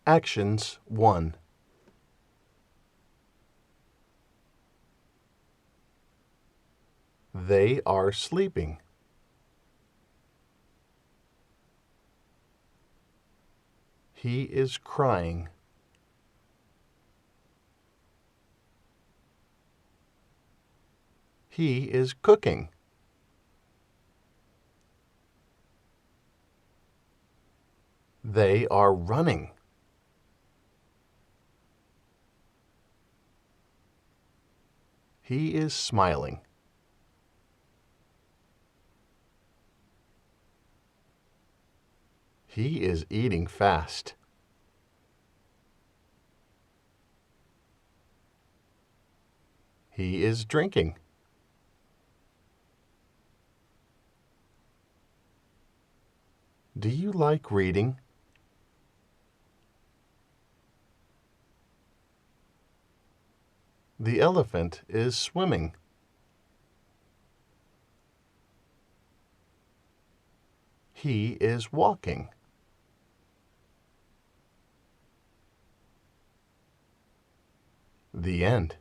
Actions 1. They are sleeping. He is crying. He is cooking. They are running. He is smiling. He is eating fast. He is drinking. Do you like reading? The elephant is swimming. He is walking. The end.